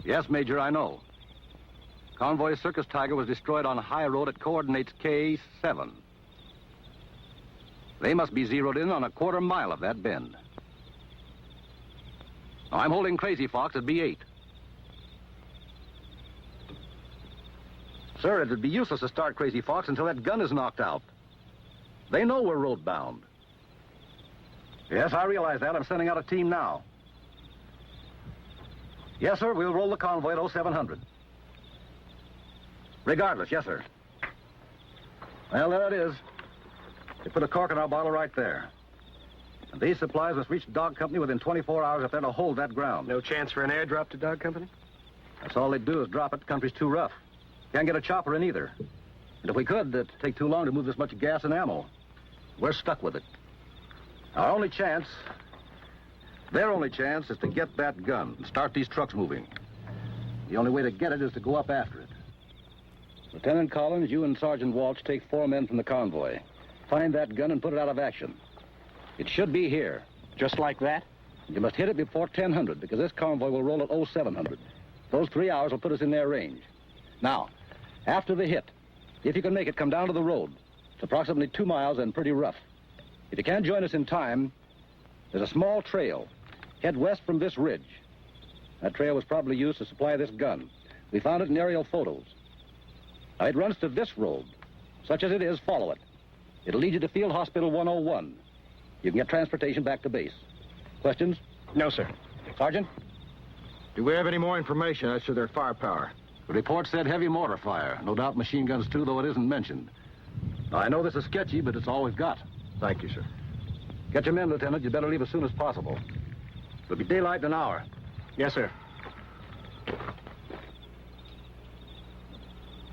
Yes, Major, I know. Convoy Circus Tiger was destroyed on High Road at coordinates K7. They must be zeroed in on a quarter mile of that bend. Now, I'm holding Crazy Fox at B8. Sir, it would be useless to start Crazy Fox until that gun is knocked out. They know we're road-bound. Yes, I realize that. I'm sending out a team now. Yes, sir, we'll roll the convoy at 0700. Regardless, yes, sir. Well, there it is. They put a cork in our bottle right there. And these supplies must reach Dog Company within 24 hours if they're to hold that ground. No chance for an airdrop to Dog Company? That's all they do is drop it. The country's too rough. Can't get a chopper in either. And if we could, it'd take too long to move this much gas and ammo. We're stuck with it. Our only chance, their only chance, is to get that gun and start these trucks moving. The only way to get it is to go up after it. Lieutenant Collins, you and Sergeant Walsh take 4 men from the convoy. Find that gun and put it out of action. It should be here. Just like that? You must hit it before 1000, because this convoy will roll at 0700. Those 3 hours will put us in their range. Now, after the hit, if you can make it, come down to the road. It's approximately 2 miles and pretty rough. If you can't join us in time, there's a small trail. Head west from this ridge. That trail was probably used to supply this gun. We found it in aerial photos. Now, it runs to this road. Such as it is, follow it. It'll lead you to Field Hospital 101. You can get transportation back to base. Questions? No, sir. Sergeant? Do we have any more information as to their firepower? The report said heavy mortar fire. No doubt machine guns, too, though it isn't mentioned. Now, I know this is sketchy, but it's all we've got. Thank you, sir. Get your men, Lieutenant. You'd better leave as soon as possible. It'll be daylight in an hour. Yes, sir.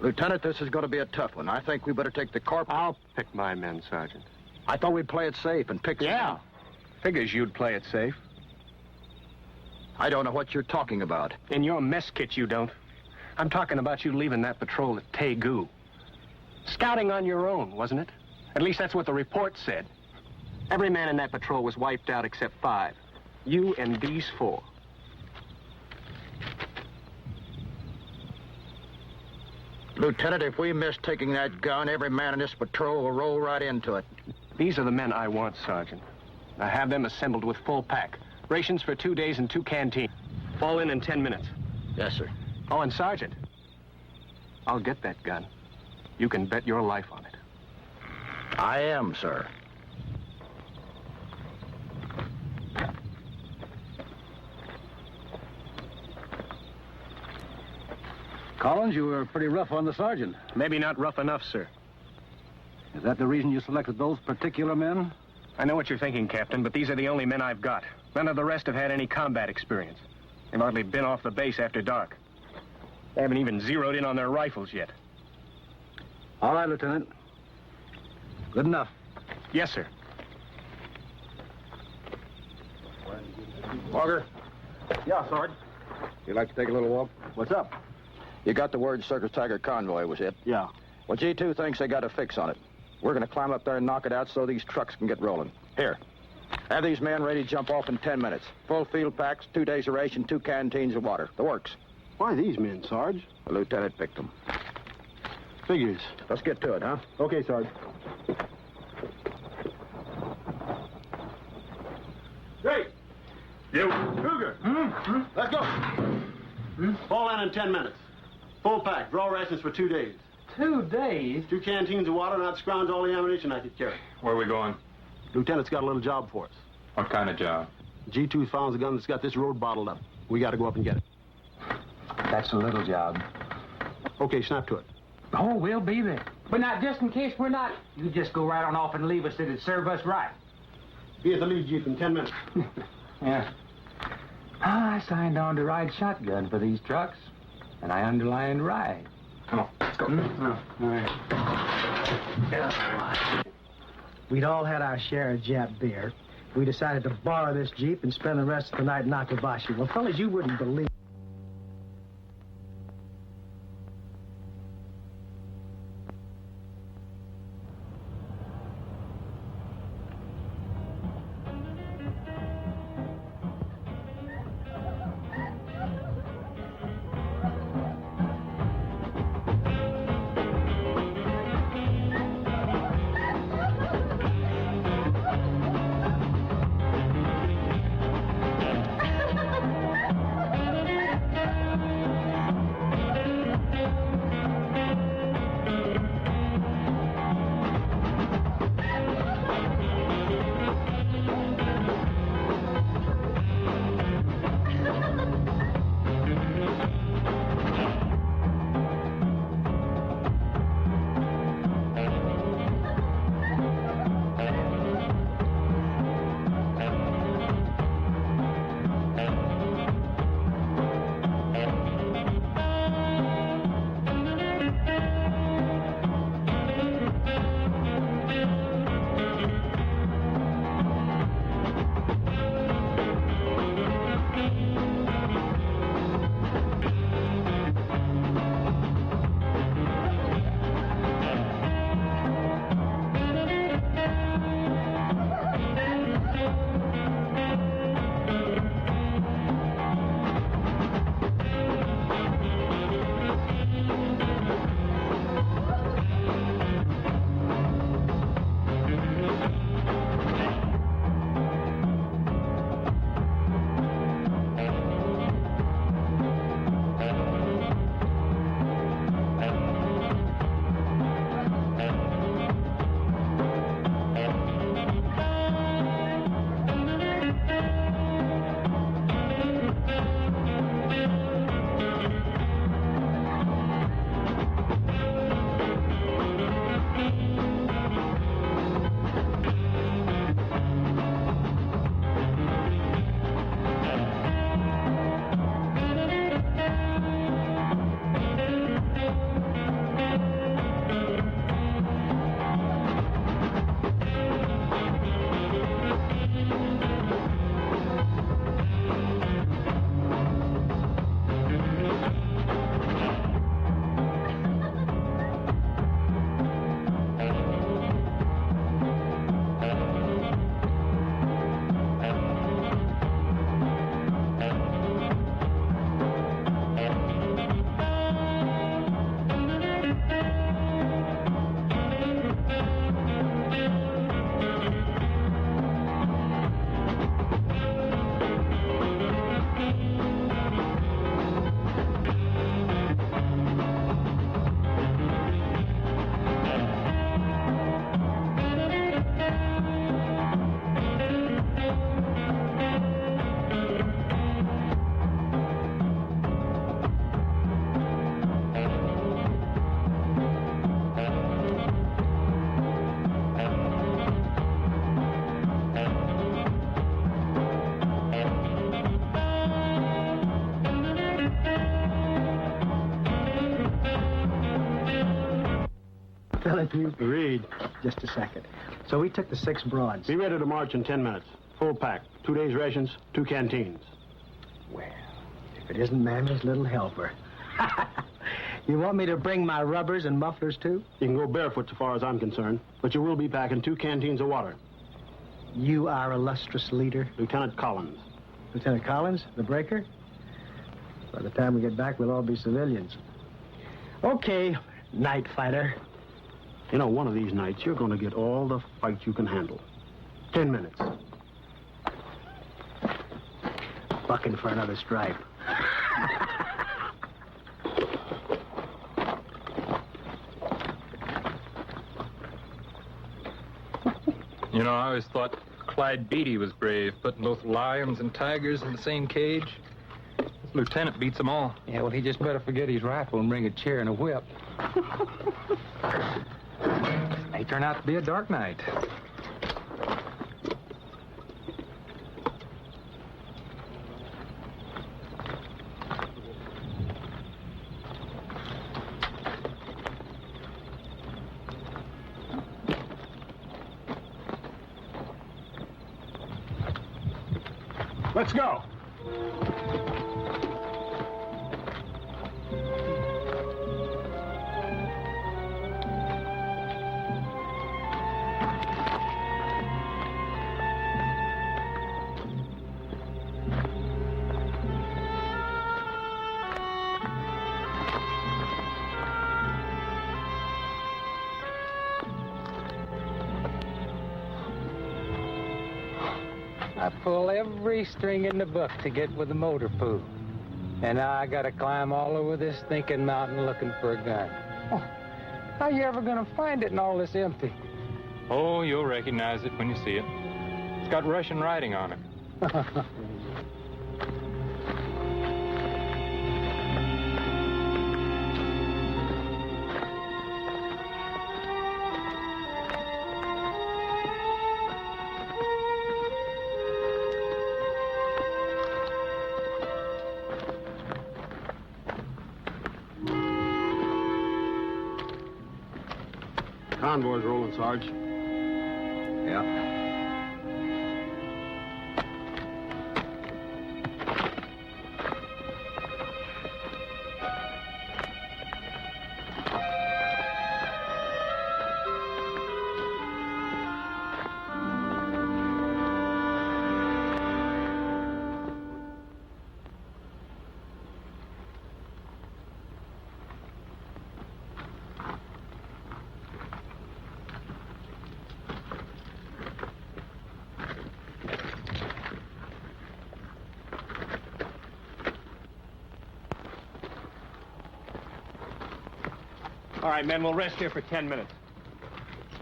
Lieutenant, this is going to be a tough one. I think we better take the corp... I'll pick my men, Sergeant. I thought we'd play it safe and pick... Yeah. Figures you'd play it safe. I don't know what you're talking about. In your mess kit, you don't. I'm talking about you leaving that patrol at Taegu. Scouting on your own, wasn't it? At least that's what the report said. Every man in that patrol was wiped out except 5. You and these 4. Lieutenant, if we miss taking that gun, every man in this patrol will roll right into it. These are the men I want, Sergeant. I have them assembled with full pack. Rations for 2 days and 2 canteens. Fall in 10 minutes. Yes, sir. Oh, and Sergeant, I'll get that gun. You can bet your life on it. I am, sir. Collins, you were pretty rough on the sergeant. Maybe not rough enough, sir. Is that the reason you selected those particular men? I know what you're thinking, Captain, but these are the only men I've got. None of the rest have had any combat experience. They've hardly been off the base after dark. They haven't even zeroed in on their rifles yet. All right, Lieutenant. Good enough. Yes, sir. Walker, Yeah, Sarge. you like to take a little walk? What's up? You got the word Circus Tiger convoy was hit. Yeah. Well, G2 thinks they got a fix on it. We're going to climb up there and knock it out so these trucks can get rolling. Here. Have these men ready to jump off in 10 minutes. Full field packs, 2 days of ration, 2 canteens of water. The works. Why these men, Sarge? The lieutenant picked them. Figures. Let's get to it, huh? Okay, Sarge. Great. You. Cougar. Let's go. Fall in 10 minutes. Full pack. Draw rations for 2 days. 2 days? 2 canteens of water, and I'd scrounge all the ammunition I could carry. Where are we going? Lieutenant's got a little job for us. What kind of job? G2 found the gun that's got this road bottled up. We got to go up and get it. That's a little job. Okay, snap to it. Oh, we'll be there. But not just in case we're not. You just go right on off and leave us. It'd serve us right. Be at the lead jeep in 10 minutes. Yeah. I signed on to ride shotgun for these trucks. And I underlined ride. Come on, let's go. All right. We'd all had our share of Jap beer. We decided to borrow this Jeep and spend the rest of the night in Nakabashi. Well, fellas, you wouldn't believe. telling you to read. Just a second. So we took the 6 broads. Be ready to march in 10 minutes. Full pack. 2 days' rations, 2 canteens. Well, if it isn't Mammy's little helper. You want me to bring my rubbers and mufflers, too? You can go barefoot so far as I'm concerned, but you will be packing 2 canteens of water. You, our illustrious leader. Lieutenant Collins. Lieutenant Collins, the breaker? By the time we get back, we'll all be civilians. Okay, night fighter. You know, one of these nights, you're going to get all the fight you can handle. 10 minutes. Bucking for another stripe. You know, I always thought Clyde Beatty was brave, putting both lions and tigers in the same cage. This lieutenant beats them all. Yeah, well, he just better forget his rifle and bring a chair and a whip. May turn out to be a dark night. Let's go. I pull every string in the book to get with the motor pool. And now I gotta climb all over this thinking mountain looking for a gun. Oh, how you ever gonna find it in all this empty? Oh, you'll recognize it when you see it. It's got Russian writing on it. Convoy's rolling, Sarge. Yeah. All right, men, we'll rest here for 10 minutes.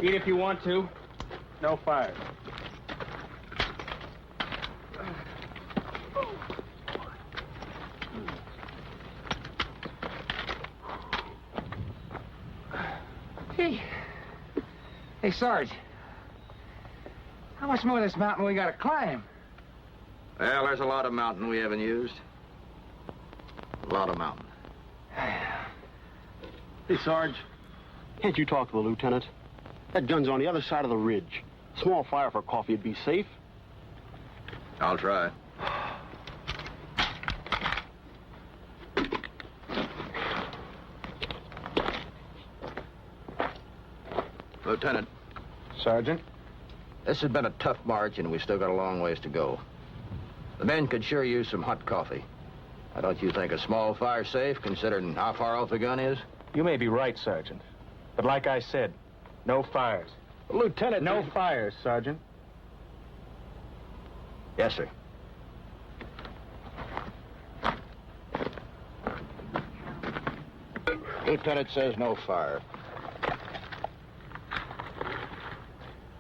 Eat if you want to. No fires. Hey, Sarge. How much more of this mountain we gotta climb? Well, there's a lot of mountain we haven't used. A lot of mountain. Hey, Sarge, can't you talk to the lieutenant? That gun's on the other side of the ridge. Small fire for coffee would be safe. I'll try. Lieutenant. Sergeant? This has been a tough march, and we still got a long ways to go. The men could sure use some hot coffee. Now, don't you think a small fire safe, considering how far off the gun is? You may be right, Sergeant. But like I said, no fires. Lieutenant... No fires, Sergeant. Yes, sir. Lieutenant says no fire.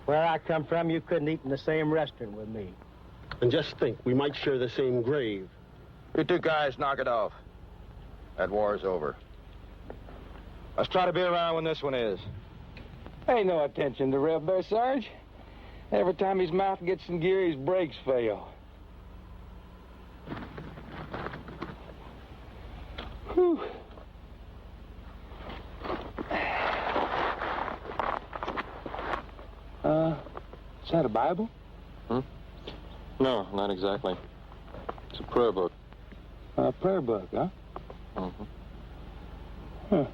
Where I come from, you couldn't eat in the same restaurant with me. And just think, we might share the same grave. You 2 guys knock it off. That war's over. Let's try to be around when this one is. Pay no attention to Red Bear, Sarge. Every time his mouth gets in gear, his brakes fail. Whew. that, a Bible? No, not exactly. It's a prayer book. A prayer book, huh? Mm-hmm. Huh.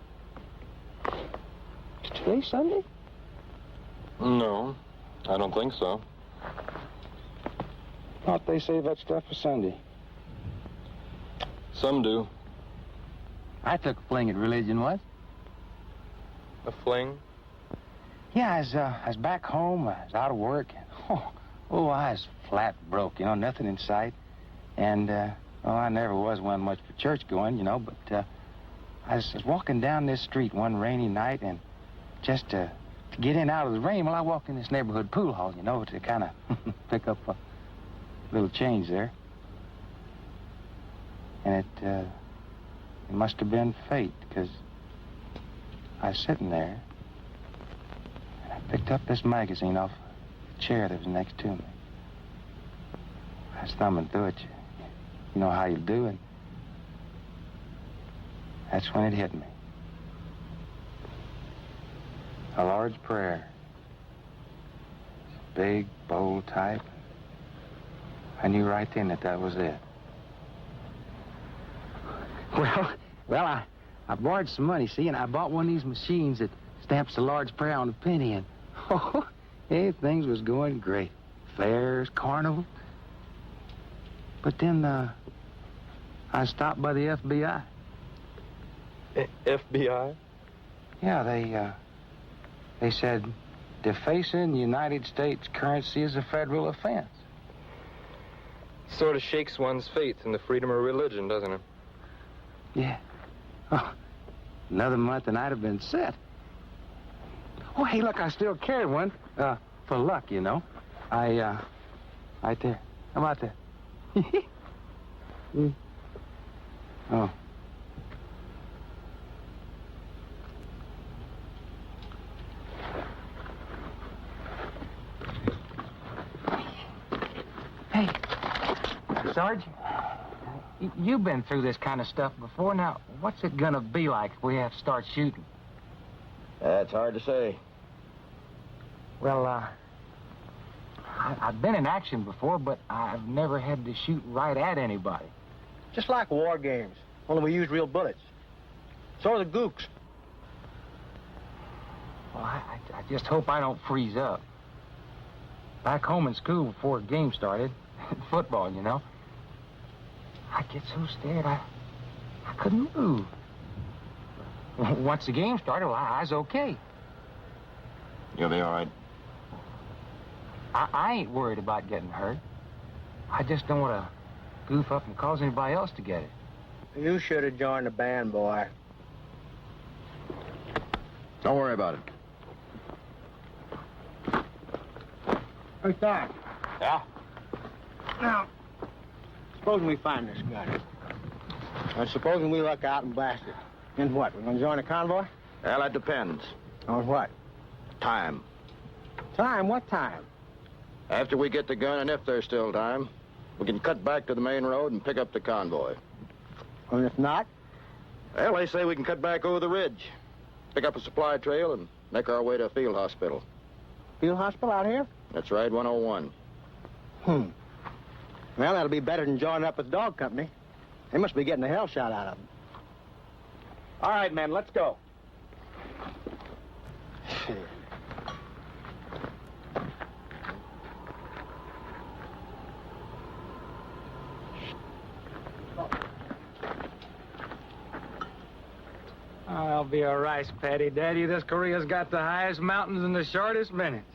Is today Sunday? No, I don't think so. Thought they saved that stuff for Sunday. Some do. I took a fling at religion once. A fling? Yeah, I was back home. I was out of work. I was flat broke, nothing in sight. And, I never was one much for church going, but I was walking down this street one rainy night, and just to get in out of the rain, I walked in this neighborhood pool hall, to kind of pick up a little change there. And it must have been fate, because I was sitting there, and I picked up this magazine off the chair that was next to me. I was thumbing through it. You know how you do it. That's when it hit me. A Lord's Prayer. Big, bold type. I knew right then that was it. Well, I borrowed some money, see, and I bought one of these machines that stamps the Lord's Prayer on a penny, and hey, things was going great. Fairs, carnival. But then, I stopped by the FBI. FBI? Yeah, they said defacing the United States currency is a federal offense. Sort of shakes one's faith in the freedom of religion, doesn't it? Yeah. Oh, another month and I'd have been set. Oh, hey, look, I still carry one. For luck, right there. How about that? Oh. Hey, Sarge, you've been through this kind of stuff before. Now, what's it gonna be like if we have to start shooting? That's hard to say. Well, I've been in action before, but I've never had to shoot right at anybody. Just like war games, only we use real bullets. So are the gooks. Well, I just hope I don't freeze up. Back home in school before a game started, football, I get so scared I couldn't move. Once the game started, well, I was okay. You'll be all right. I ain't worried about getting hurt. I just don't want to goof up and cause anybody else to get it. You should have joined the band, boy. Don't worry about it. Hey, Doc. Yeah? Now, supposing we find this gun. And supposing we luck out and blast it. Then what? We're going to join a convoy? Well, that depends. On what? Time. Time? What time? After we get the gun, and if there's still time, we can cut back to the main road and pick up the convoy. And if not? Well, they say we can cut back over the ridge, pick up a supply trail, and make our way to a field hospital. Field hospital out here? That's right, 101. Well, that'll be better than joining up with dog company. They must be getting the hell shot out of them. All right, men, let's go. I'll be a rice paddy, Daddy. This Korea's got the highest mountains and the shortest minutes.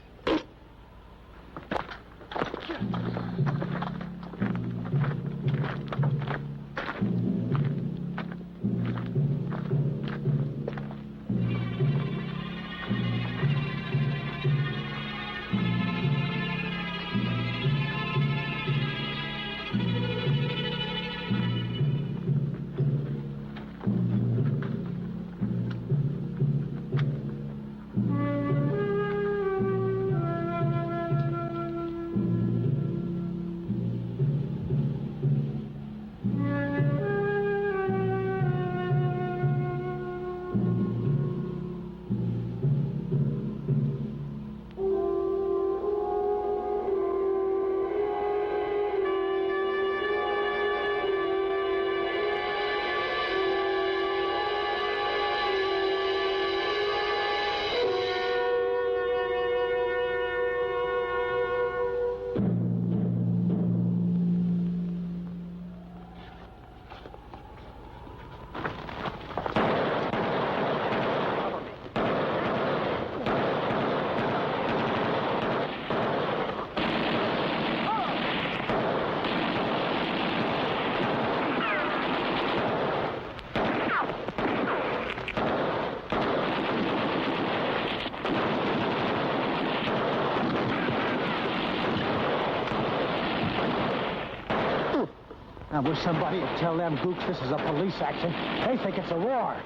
I wish somebody would tell them gooks this is a police action. They think it's a war.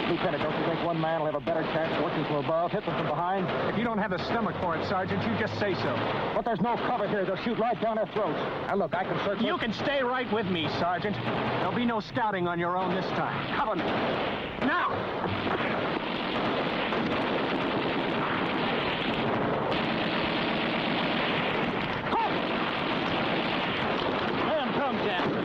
Lieutenant, don't you think one man will have a better chance of working from above, hit them from behind? If you don't have the stomach for it, Sergeant, you just say so. But there's no cover here. They'll shoot right down our throats. Now, look, I can search... You can stay right with me, Sergeant. There'll be no scouting on your own this time. Cover me. Now! Let him come, Jackson.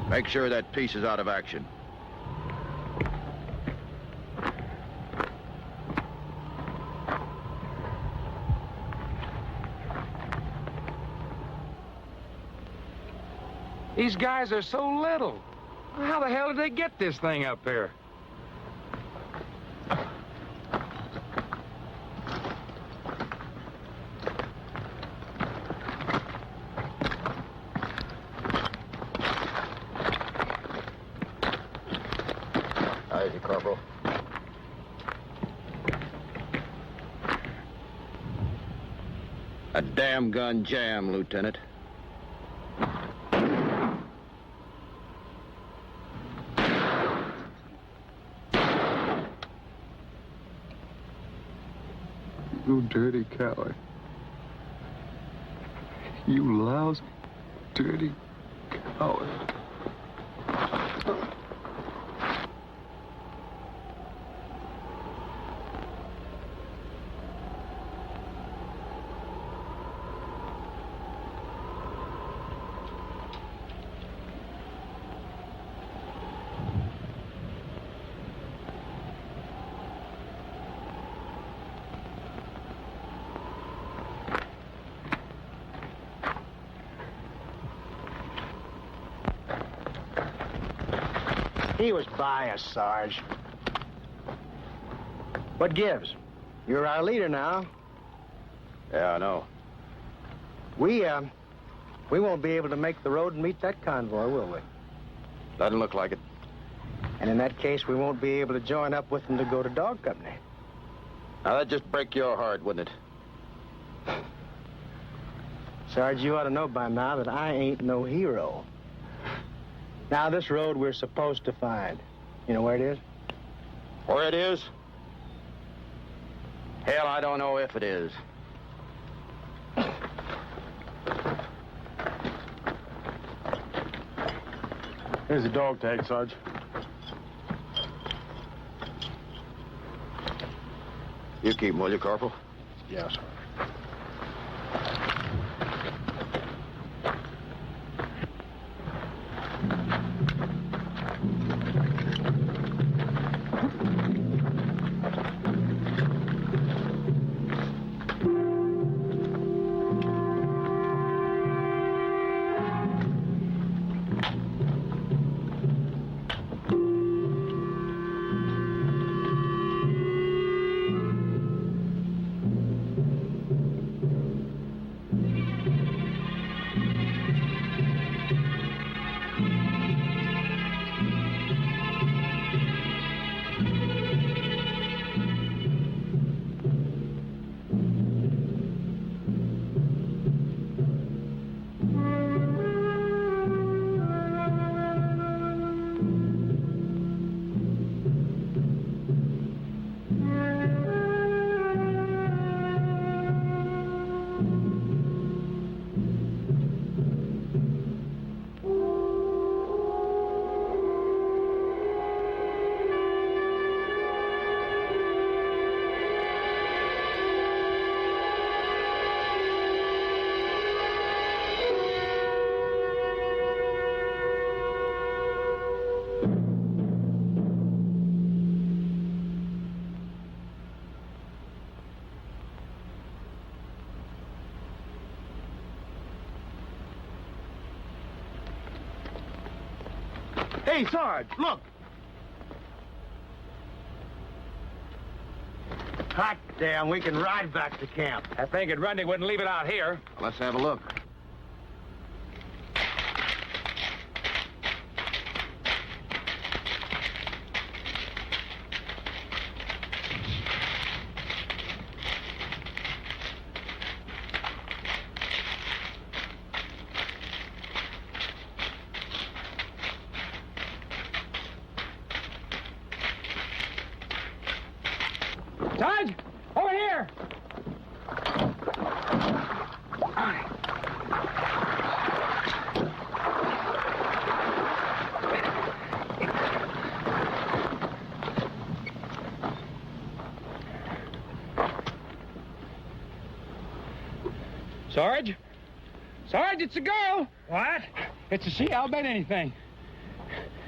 Make sure that piece is out of action. These guys are so little. How the hell did they get this thing up here? Easy, Corporal. A damn gun jam, Lieutenant. You dirty coward. You lousy, dirty coward. He was by us, Sarge. What gives? You're our leader now. Yeah, I know. We won't be able to make the road and meet that convoy, will we? Doesn't look like it. And in that case, we won't be able to join up with them to go to Dog Company. Now, that'd just break your heart, wouldn't it? Sarge, you ought to know by now that I ain't no hero. Now, this road we're supposed to find. You know where it is? Where it is? Hell, I don't know if it is. Here's the dog tag, Sarge. You keep him, will you, Corporal? Yes, sir. Hey, Sarge, look. Hot damn, we can ride back to camp. I figured Grundy wouldn't leave it out here. Let's have a look. Sarge, over here. Sarge? Sarge, it's a girl. What? It's a she. I'll bet anything.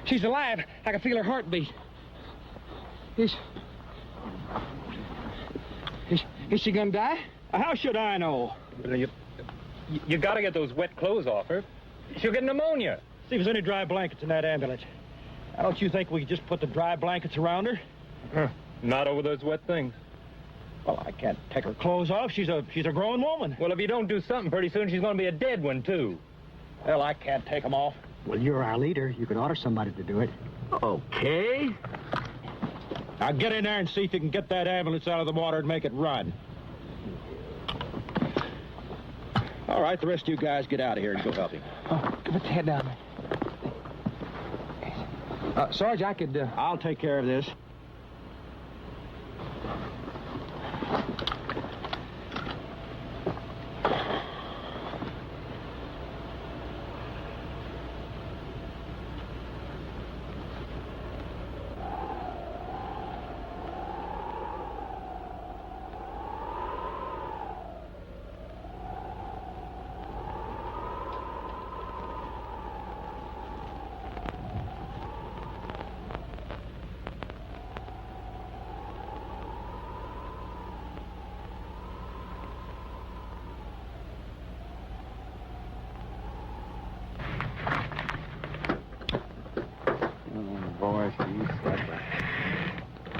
She's alive. I can feel her heartbeat. Is she gonna die? How should I know? You gotta get those wet clothes off her. She'll get pneumonia. See if there's any dry blankets in that ambulance. Now, don't you think we could just put the dry blankets around her? Not over those wet things. Well, I can't take her clothes off. She's a grown woman. Well, if you don't do something pretty soon, she's gonna be a dead one, too. Well, I can't take them off. Well, you're our leader. You can order somebody to do it. Okay. Now get in there and see if you can get that ambulance out of the water and make it run. All right, the rest of you guys get out of here and go help him. Oh, put the head down there. Sarge, I could... I'll take care of this. Boy, she's something.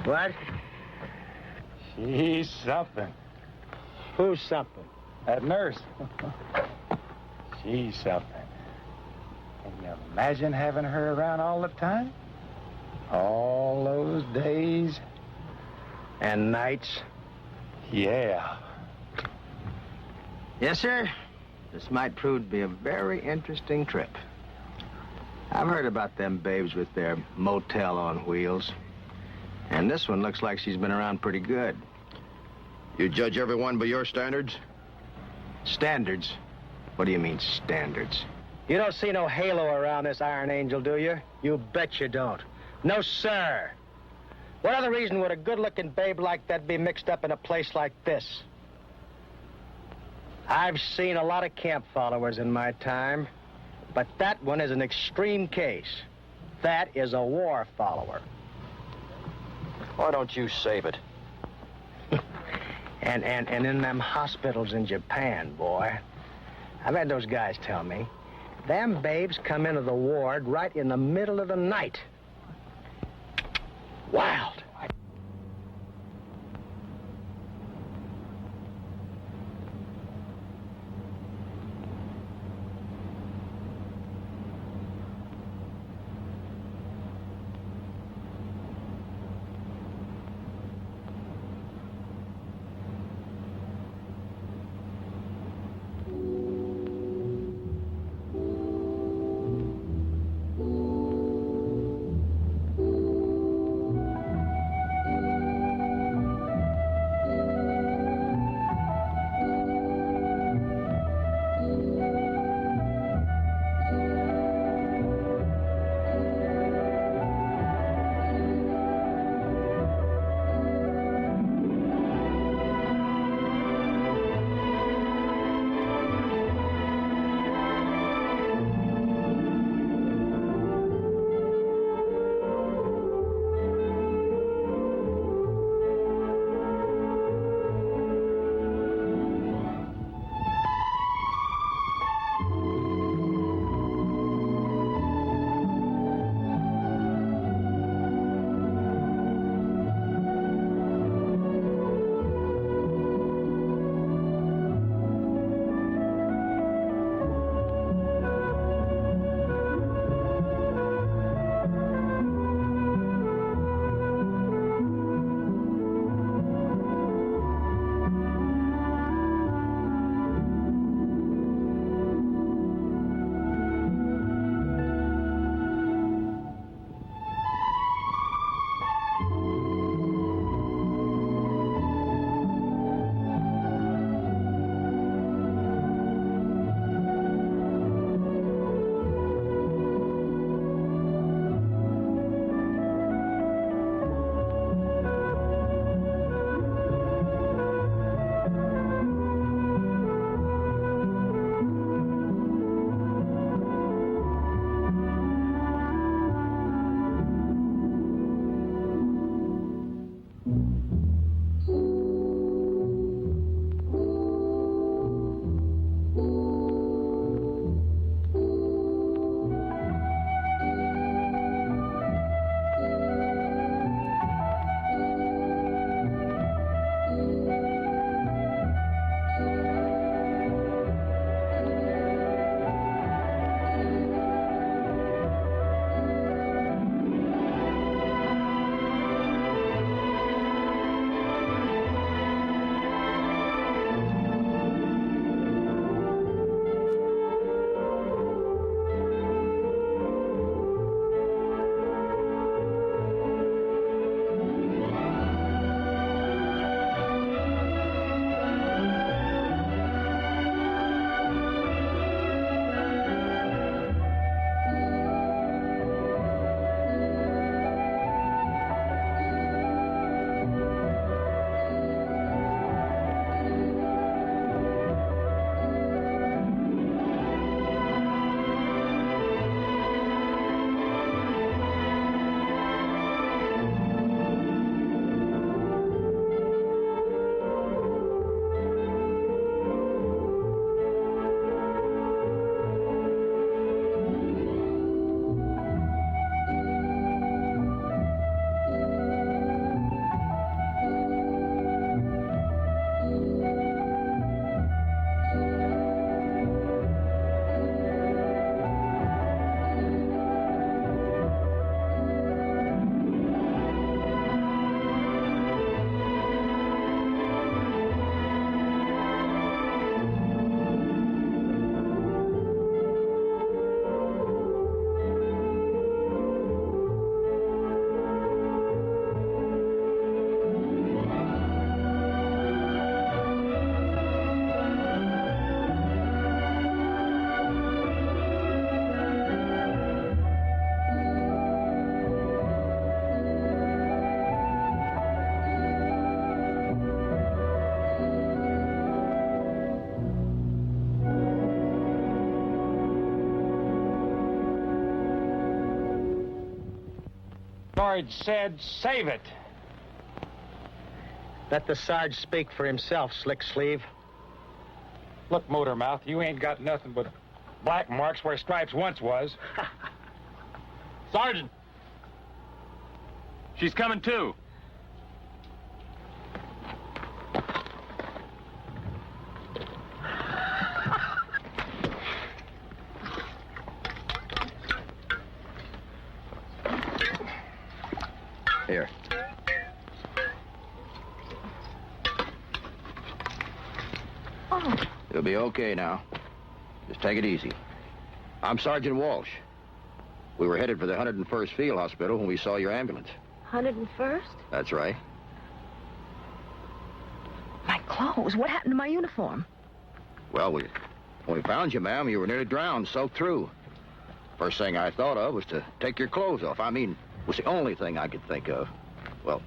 What? She's something. Who's something? That nurse. She's something. Can you imagine having her around all the time? All those days And nights? Yeah. Yes, sir. This might prove to be a very interesting trip. I've heard about them babes with their motel on wheels. And this one looks like she's been around pretty good. You judge everyone by your standards? Standards? What do you mean, standards? You don't see no halo around this Iron Angel, do you? You bet you don't. No, sir. What other reason would a good-looking babe like that be mixed up in a place like this? I've seen a lot of camp followers in my time, but that one is an extreme case. That is a war follower. Why don't you save it? And in them hospitals in Japan, boy, I've had those guys tell me, them babes come into the ward right in the middle of the night. Wild. Sarge said save it. Let the Sarge speak for himself, slick sleeve. Look, Motormouth, you ain't got nothing but black marks where stripes once was. Sergeant! She's coming too. Here. Oh. You'll be okay now. Just take it easy. I'm Sergeant Walsh. We were headed for the 101st Field Hospital when we saw your ambulance. 101st? That's right. My clothes. What happened to my uniform? Well, when we found you, ma'am, you were nearly drowned, soaked through. First thing I thought of was to take your clothes off. I mean, it was the only thing I could think of. Well,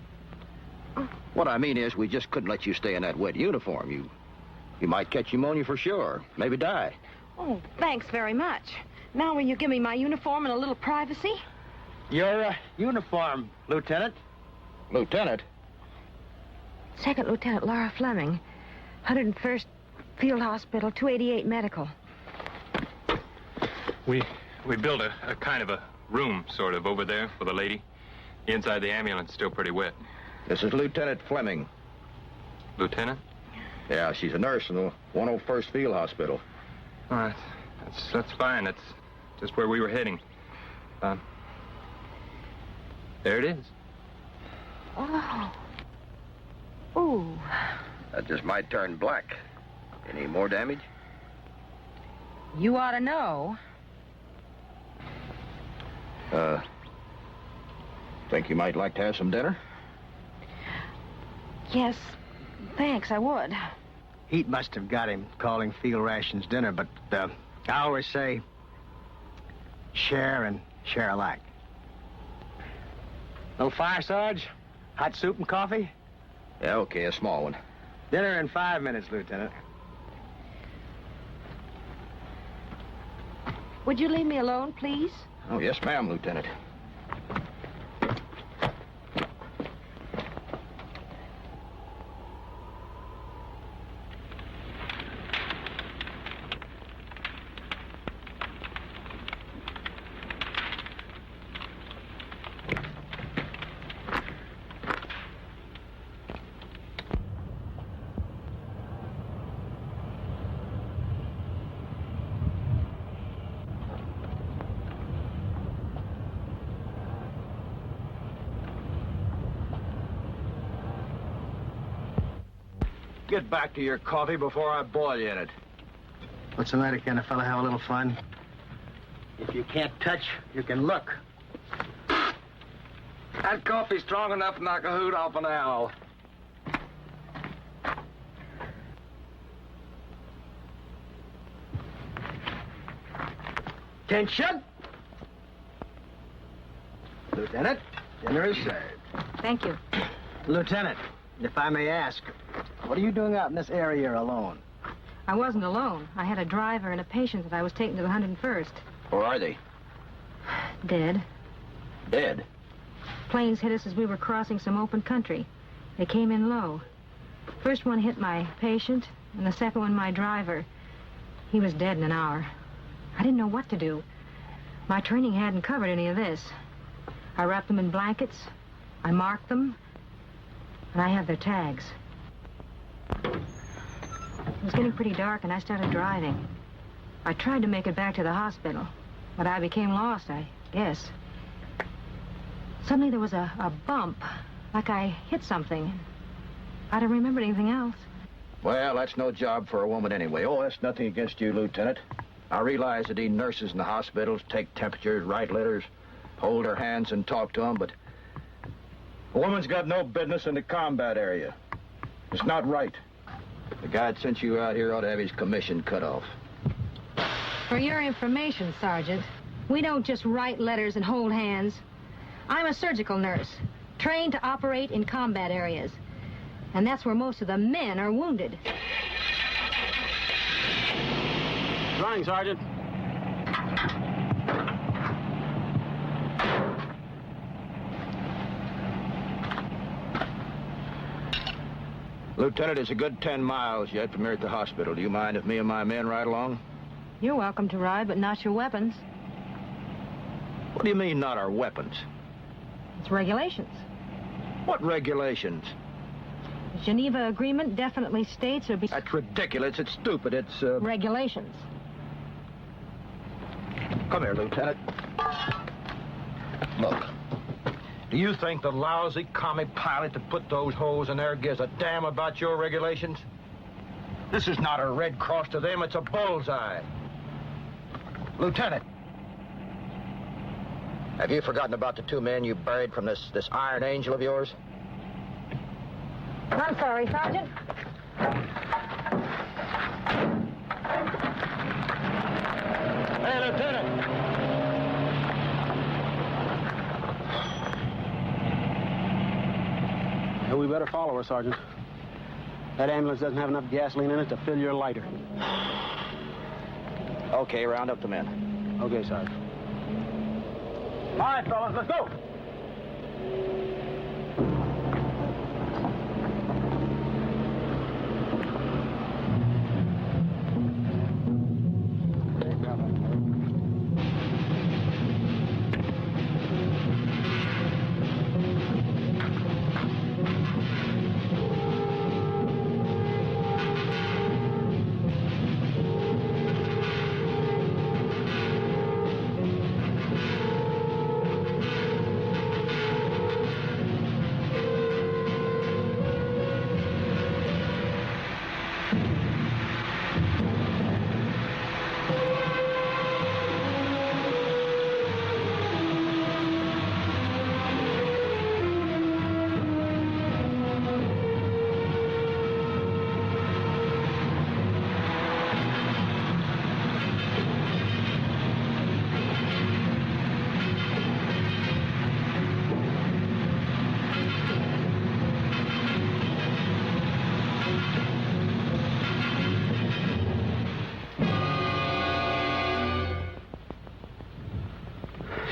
what I mean is we just couldn't let you stay in that wet uniform. You might catch pneumonia for sure, maybe die. Oh, thanks very much. Now will you give me my uniform and a little privacy? Your uniform, Lieutenant. Lieutenant? Second Lieutenant Laura Fleming, 101st Field Hospital, 288 Medical. We built a kind of a room, sort of, over there for the lady. Inside the ambulance is still pretty wet. This is Lieutenant Fleming. Lieutenant? Yeah, she's a nurse in the 101st Field Hospital. All right. That's fine. That's just where we were heading. There it is. Oh. Ooh. That just might turn black. Any more damage? You ought to know. Think you might like to have some dinner? Yes, thanks, I would. Heat must have got him calling field rations dinner, but I always say share and share alike. Little fire, Sarge? Hot soup and coffee? Yeah, okay, a small one. Dinner in 5 minutes, Lieutenant. Would you leave me alone, please? Oh, yes, ma'am, Lieutenant. Get back to your coffee before I boil you in it. What's the matter? Can a fella have a little fun? If you can't touch, you can look. That coffee's strong enough to knock a hoot off an owl. Attention! Lieutenant, dinner is served. Thank you. Lieutenant, if I may ask, what are you doing out in this area alone? I wasn't alone. I had a driver and a patient that I was taking to the 101st. Where are they? Dead. Dead? Planes hit us as we were crossing some open country. They came in low. First one hit my patient, and the second one my driver. He was dead in an hour. I didn't know what to do. My training hadn't covered any of this. I wrapped them in blankets, I marked them, and I have their tags. It was getting pretty dark, and I started driving. I tried to make it back to the hospital, but I became lost, I guess. Suddenly there was a bump, like I hit something. I don't remember anything else. Well, that's no job for a woman anyway. Oh, that's nothing against you, Lieutenant. I realize that these nurses in the hospitals take temperatures, write letters, hold their hands and talk to them, but a woman's got no business in the combat area. It's not right. The guy that sent you out here ought to have his commission cut off. For your information, Sergeant, we don't just write letters and hold hands. I'm a surgical nurse, trained to operate in combat areas. And that's where most of the men are wounded. Running, Sergeant. Lieutenant, it's a good 10 miles yet from here at the hospital. Do you mind if me and my men ride along? You're welcome to ride, but not your weapons. What do you mean, not our weapons? It's regulations. What regulations? The Geneva Agreement definitely states there'll be... That's ridiculous. It's stupid. It's, regulations. Come here, Lieutenant. Look. Do you think the lousy commie pilot that put those holes in there gives a damn about your regulations? This is not a red cross to them. It's a bullseye. Lieutenant. Have you forgotten about the 2 men you buried from this Iron Angel of yours? I'm sorry, Sergeant. Hey, Lieutenant! Well, we better follow her, Sergeant. That ambulance doesn't have enough gasoline in it to fill your lighter. Okay, round up the men. Okay, Sergeant. All right, fellas, let's go.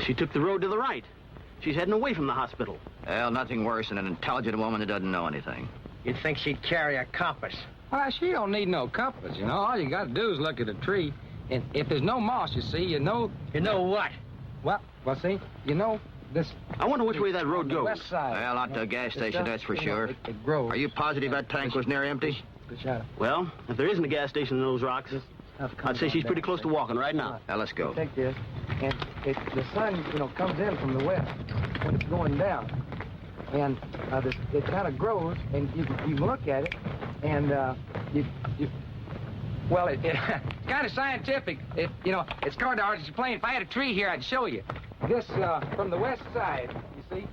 She took the road to the right. She's heading away from the hospital. Well, nothing worse than an intelligent woman that doesn't know anything. You'd think she'd carry a compass. Well, she don't need no compass, you know. All you got to do is look at a tree. And if there's no moss, you see, you know... You know what? Well, see, you know, this... I wonder which way that road goes. West side. Well, not to a gas station, that's for sure. It grows. Are you positive that tank was near empty? Well, if there isn't a gas station in those rocks, I'd say she's pretty close to walking right now. Now, let's go. Take this, and the sun, you know, comes in from the west when it's going down. And it kind of grows, and you can look at it, and well, it's kind of scientific. You know, it's kind of hard to explain. If I had a tree here, I'd show you. This, from the west side, you see?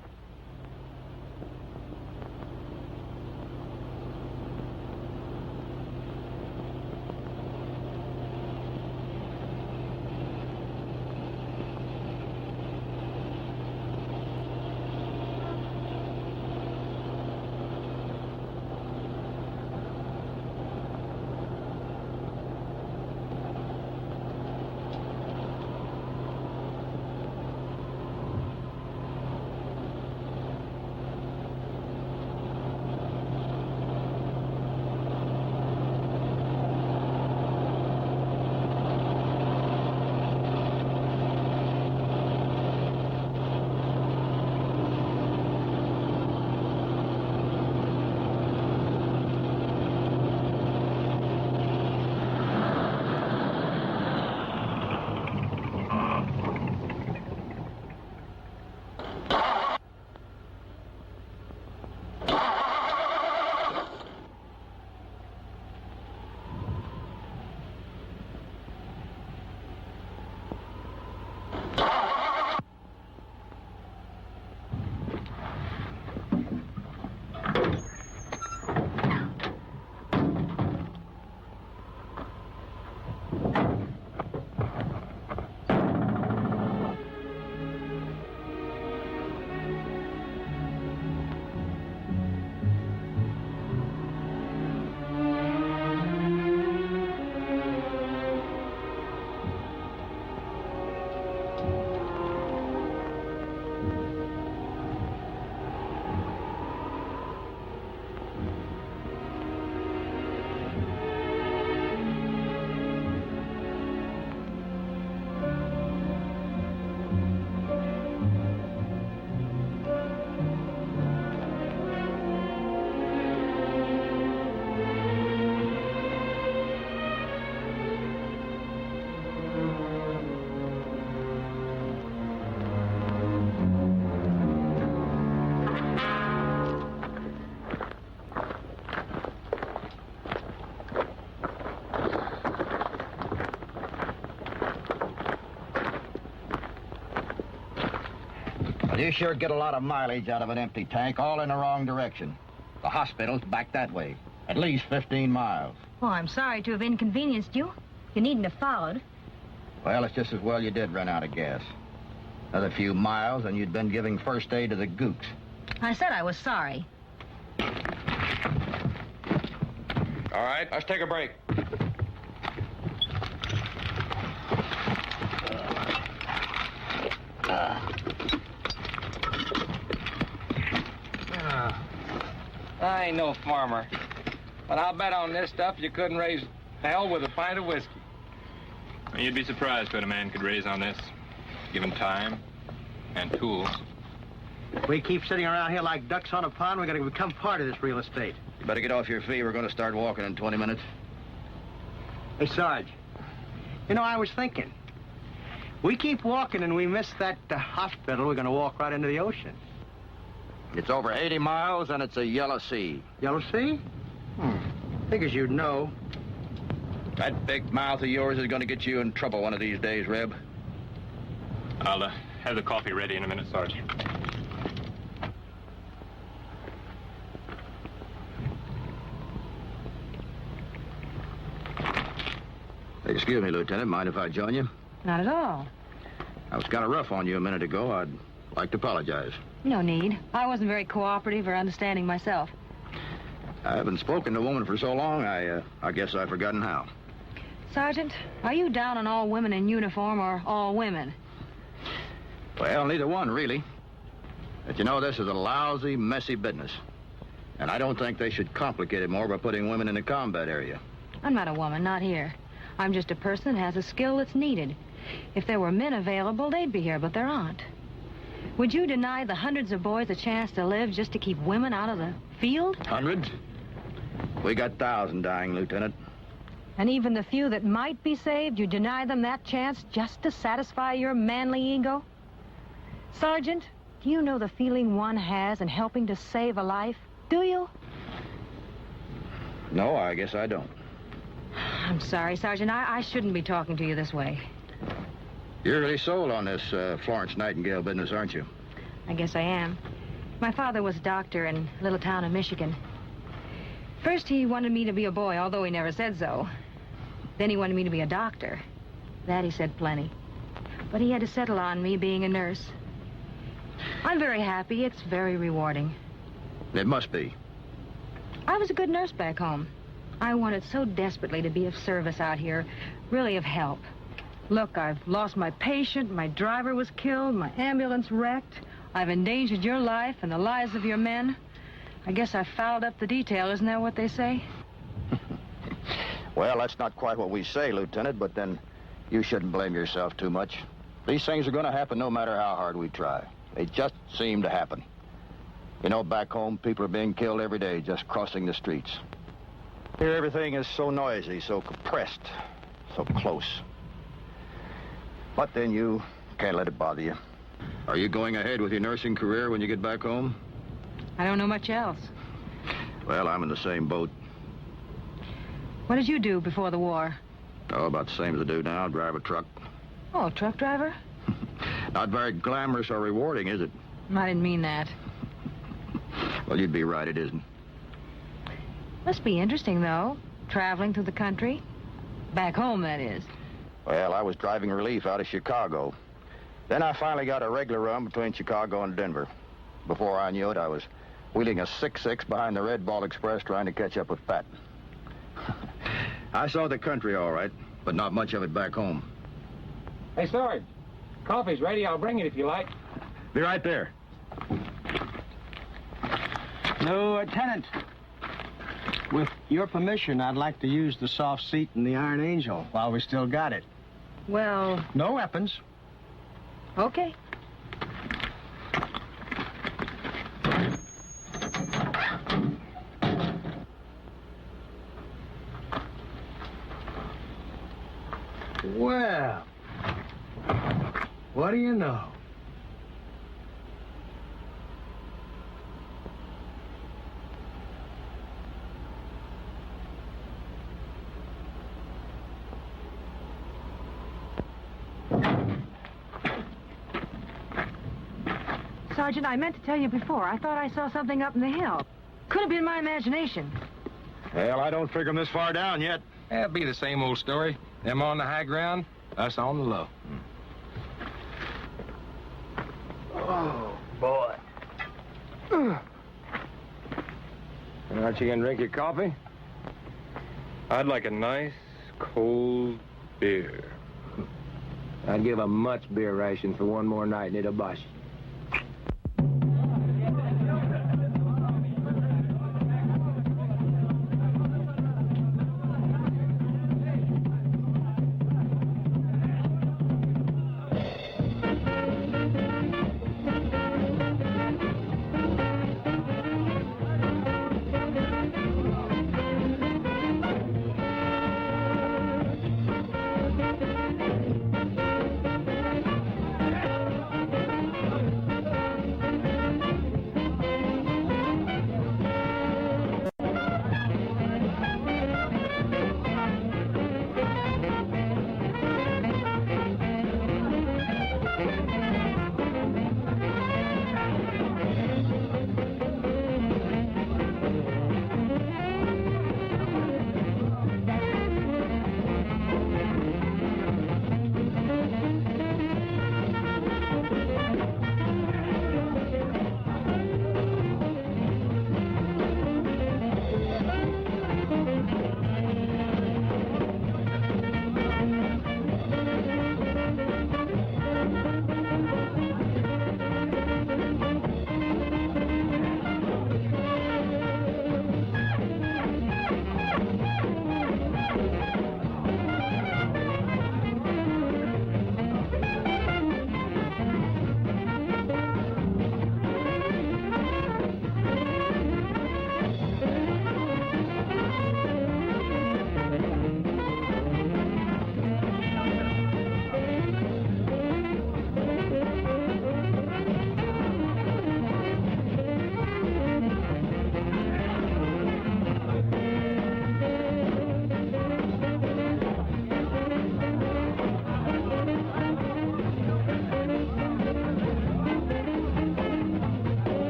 Well, you sure get a lot of mileage out of an empty tank, all in the wrong direction. The hospital's back that way, at least 15 miles. Oh, I'm sorry to have inconvenienced you. You needn't have followed. Well, it's just as well you did run out of gas. Another few miles, and you'd been giving first aid to the gooks. I said I was sorry. All right, let's take a break. I ain't no farmer, but I'll bet on this stuff you couldn't raise hell with a pint of whiskey. You'd be surprised what a man could raise on this, given time and tools. If we keep sitting around here like ducks on a pond, we're going to become part of this real estate. You better get off your feet. We're going to start walking in 20 minutes. Hey, Sarge, you know, I was thinking, we keep walking and we miss that hospital, we're going to walk right into the ocean. It's over 80 miles, and it's a yellow sea. Yellow Sea? Figures you'd know. That big mouth of yours is going to get you in trouble one of these days, Reb. I'll have the coffee ready in a minute, Sarge. Excuse me, Lieutenant. Mind if I join you? Not at all. I was kind of rough on you a minute ago. I'd like to apologize. No need. I wasn't very cooperative or understanding myself. I haven't spoken to a woman for so long, I guess I've forgotten how. Sergeant, are you down on all women in uniform or all women? Well, neither one, really. But you know, this is a lousy, messy business. And I don't think they should complicate it more by putting women in the combat area. I'm not a woman, not here. I'm just a person that has a skill that's needed. If there were men available, they'd be here, but there aren't. Would you deny the hundreds of boys a chance to live just to keep women out of the field? Hundreds? We got 1,000 dying, Lieutenant. And even the few that might be saved, you deny them that chance just to satisfy your manly ego? Sergeant, do you know the feeling one has in helping to save a life? Do you? No, I guess I don't. I'm sorry, Sergeant. I shouldn't be talking to you this way. You're really sold on this Florence Nightingale business, aren't you? I guess I am. My father was a doctor in a little town in Michigan. First, he wanted me to be a boy, although he never said so. Then he wanted me to be a doctor. That he said plenty. But he had to settle on me being a nurse. I'm very happy. It's very rewarding. It must be. I was a good nurse back home. I wanted so desperately to be of service out here, really of help. Look, I've lost my patient, my driver was killed, my ambulance wrecked. I've endangered your life and the lives of your men. I guess I fouled up the detail, isn't that what they say? Well, that's not quite what we say, Lieutenant, but then you shouldn't blame yourself too much. These things are going to happen no matter how hard we try. They just seem to happen. You know, back home, people are being killed every day just crossing the streets. Here, everything is so noisy, so compressed, so close. But then you can't let it bother you. Are you going ahead with your nursing career when you get back home? I don't know much else. Well, I'm in the same boat. What did you do before the war? Oh, about the same as I do now, drive a truck. Oh, truck driver? Not very glamorous or rewarding, is it? I didn't mean that. Well, you'd be right, it isn't. Must be interesting, though, traveling through the country. Back home, that is. Well, I was driving relief out of Chicago. Then I finally got a regular run between Chicago and Denver. Before I knew it, I was wheeling a 6-6 behind the Red Ball Express trying to catch up with Pat. I saw the country all right, but not much of it back home. Hey, Sarge, coffee's ready. I'll bring it if you like. Be right there. Lieutenant, with your permission, I'd like to use the soft seat in the Iron Angel while we still got it. Well, No weapons. okay. Well, what do you know? Sergeant, I meant to tell you before. I thought I saw something up in the hill. Could have been my imagination. Well, I don't figure them this far down yet. It'll be the same old story. Them on the high ground, us on the low. Oh, boy. Aren't you going to drink your coffee? I'd like a nice, cold beer. I'd give a much beer ration for one more night in Itabashi.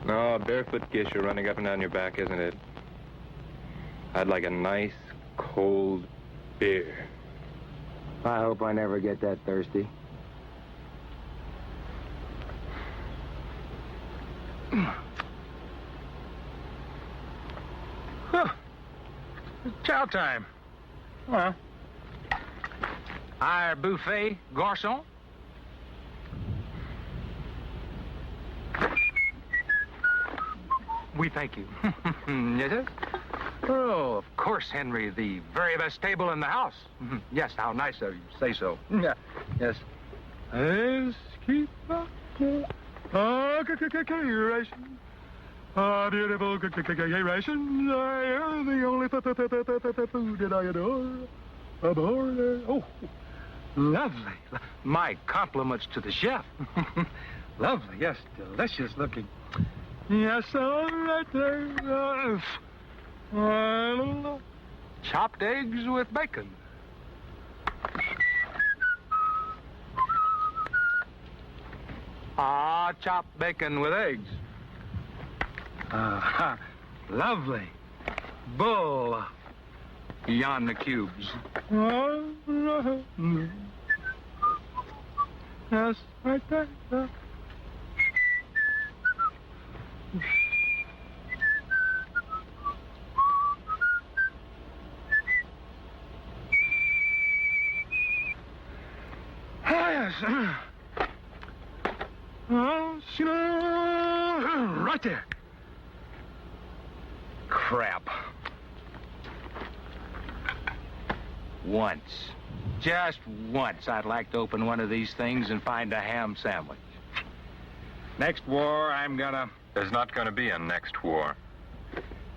No, barefoot gish you're running up and down your back, isn't it? I'd like a nice, cold beer. I hope I never get that thirsty. Huh. It's chow time. Well. Our buffet, garçon. We thank you. Yes, sir? Oh, of course, Henry. The very best table in the house. Yes, how nice of you. Say so. Yeah. Yes. Yes, keep up. Ration. Beautiful ration. I am the only food that I adore. Oh, lovely. My compliments to the chef. Lovely, yes, delicious looking. Yes, all right there. Chopped eggs with bacon. Chopped bacon with eggs. Lovely. Bull. Beyond the cubes. Yes, right there. Yes. Right there. Crap. Once, just once, I'd like to open one of these things and find a ham sandwich. Next war, I'm gonna... There's not gonna be a next war.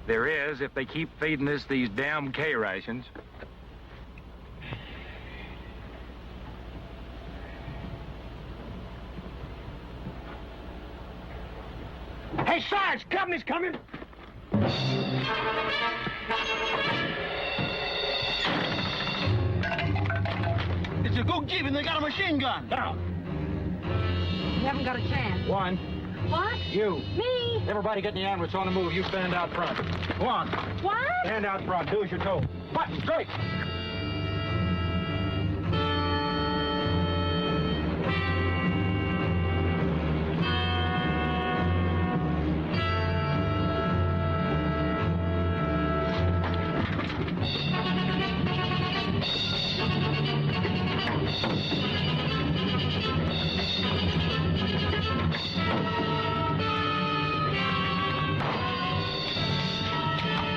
There is, if they keep feeding us these damn K rations. Hey, Sarge, company's coming! It's a good jeep and they got a machine gun. Down. You haven't got a chance. One. What? You. Me? Everybody get in the ambulance on the move. You stand out front. Go on. What? Stand out front. Do as you're told. Button, straight.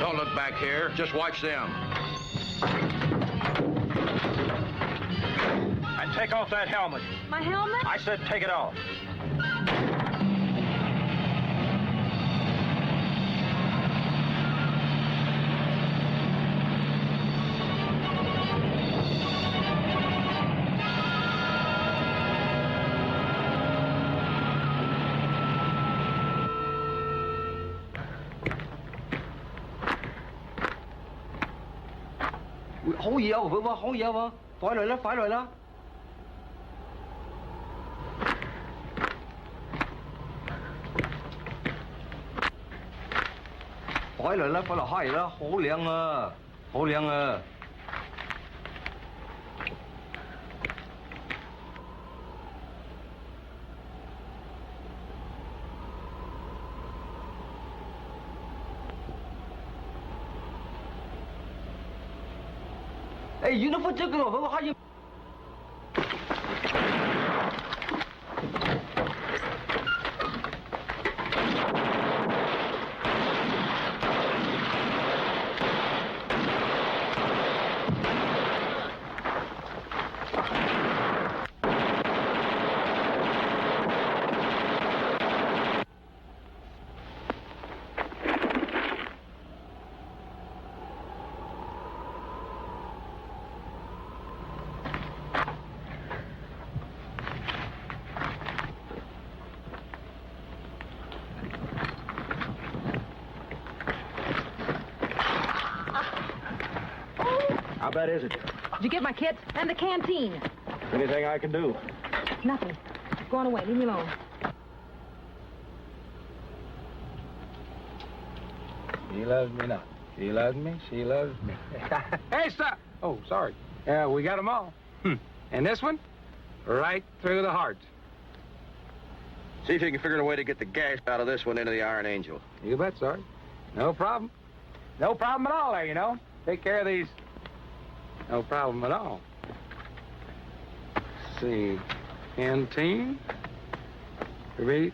Don't look back here. Just watch them. And take off that helmet. My helmet? I said take it off. Hổ gì đâu, vợ hổ gì đâu, phải rồi đó, phải rồi đó. Phải rồi đó, hổ liền à, hổ liền à. Ê, dưới nó phát trước rồi, phải không? How bad is it? Did you get my kit? And the canteen? Anything I can do? Nothing. Go on away. Leave me alone. She loves me not. She loves me. She loves me. Hey, stop! Oh, sorry. We got them all. And this one? Right through the heart. See if you can figure out a way to get the gas out of this one into the Iron Angel. You bet, Sarge. No problem. No problem at all there, you know. Take care of these. No problem at all. Let's see. Canteen. Ready?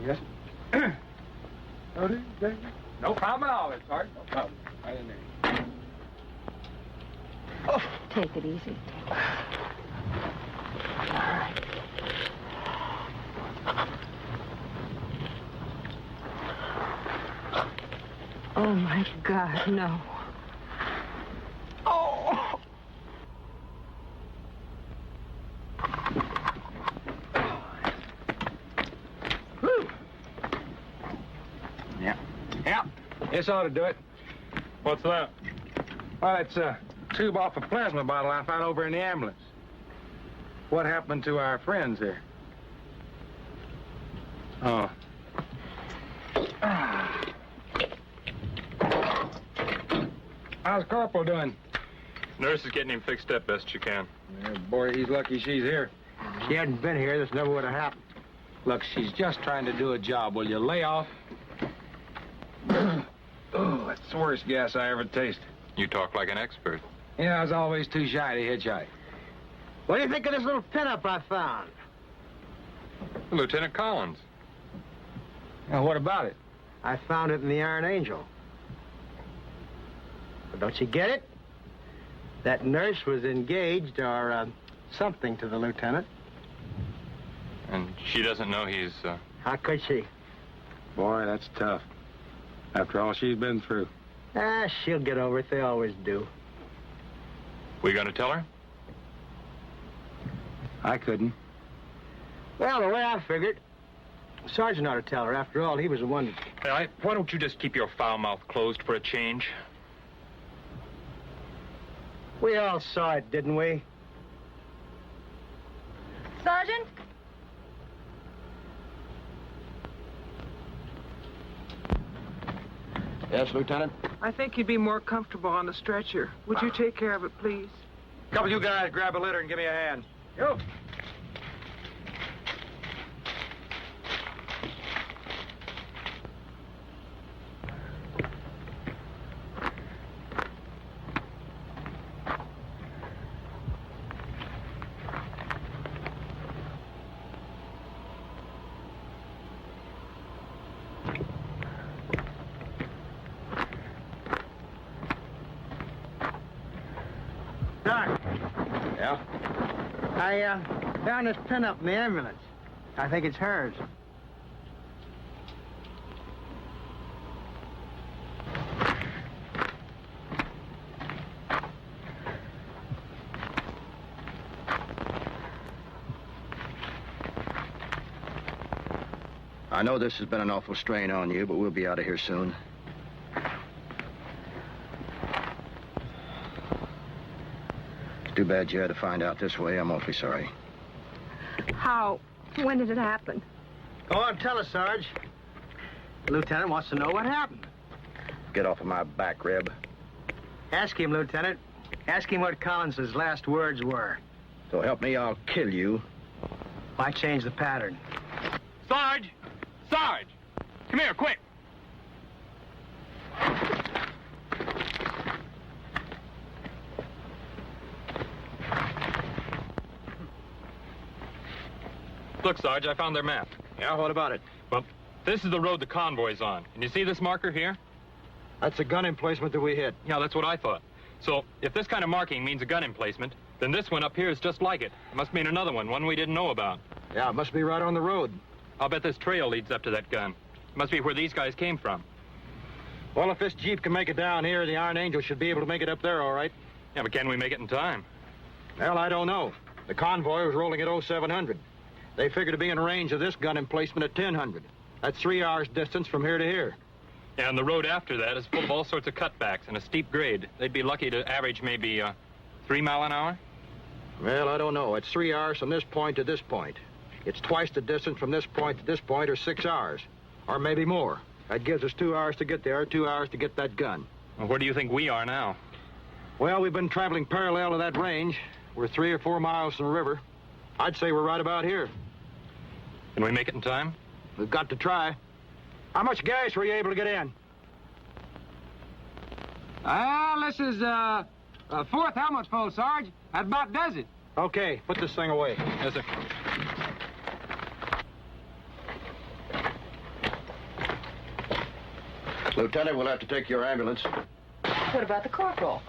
Yes. No problem at all, there, Sarge. No problem. Right in there. Oh. Take it easy. All right. Oh, my God, no. Oh! Yeah. This ought to do it. What's that? Well, it's a tube off a plasma bottle I found over in the ambulance. What happened to our friends here? Oh. How's Corporal doing? Nurse is getting him fixed up best she can. Yeah, boy, he's lucky she's here. She hadn't been here, this never would have happened. Look, she's just trying to do a job. Will you lay off? Oh, that's the worst gas I ever tasted. You talk like an expert. I was always too shy to hitchhike. What do you think of this little pinup I found? Lieutenant Collins. Now, what about it? I found it in the Iron Angel. But don't you get it? That nurse was engaged or something to the lieutenant. And she doesn't know he's, How could she? Boy, that's tough. After all she's been through. She'll get over it. They always do. We gonna tell her? I couldn't. Well, the way I figured, Sargent ought to tell her. After all, he was the one that... Why don't you just keep your foul mouth closed for a change? We all saw it, didn't we? Sergeant? Yes, Lieutenant? I think you'd be more comfortable on the stretcher. Would you take care of it, please? Couple of you guys grab a litter and give me a hand. Yo. I found this pinup in the ambulance. I think it's hers. I know this has been an awful strain on you, but we'll be out of here soon. It's too bad you had to find out this way. I'm awfully sorry. How? When did it happen? Go on, tell us, Sarge. The lieutenant wants to know what happened. Get off of my back, Reb. Ask him, Lieutenant. Ask him what Collins's last words were. So help me, I'll kill you. Why change the pattern? Sarge! Sarge! Come here, quick! Look, Sarge, I found their map. Yeah, what about it? Well, this is the road the convoy's on. And you see this marker here? That's the gun emplacement that we hit. Yeah, that's what I thought. So, if this kind of marking means a gun emplacement, then this one up here is just like it. It must mean another one we didn't know about. Yeah, it must be right on the road. I'll bet this trail leads up to that gun. It must be where these guys came from. Well, if this Jeep can make it down here, the Iron Angel should be able to make it up there, all right. Yeah, but can we make it in time? Well, I don't know. The convoy was rolling at 0700. They figured to be in range of this gun emplacement at 1000. That's 3 hours distance from here to here. Yeah, and the road after that is full of all sorts of cutbacks and a steep grade. They'd be lucky to average maybe 3 miles an hour? Well, I don't know. It's 3 hours from this point to this point. It's twice the distance from this point to this point, or 6 hours. Or maybe more. That gives us 2 hours to get there, 2 hours to get that gun. Well, where do you think we are now? Well, we've been traveling parallel to that range. We're 3 or 4 miles from the river. I'd say we're right about here. Can we make it in time? We've got to try. How much gas were you able to get in? This is, fourth helmet full, Sarge. That about does it. Okay, put this thing away. Yes, sir. Lieutenant, we'll have to take your ambulance. What about the corporal?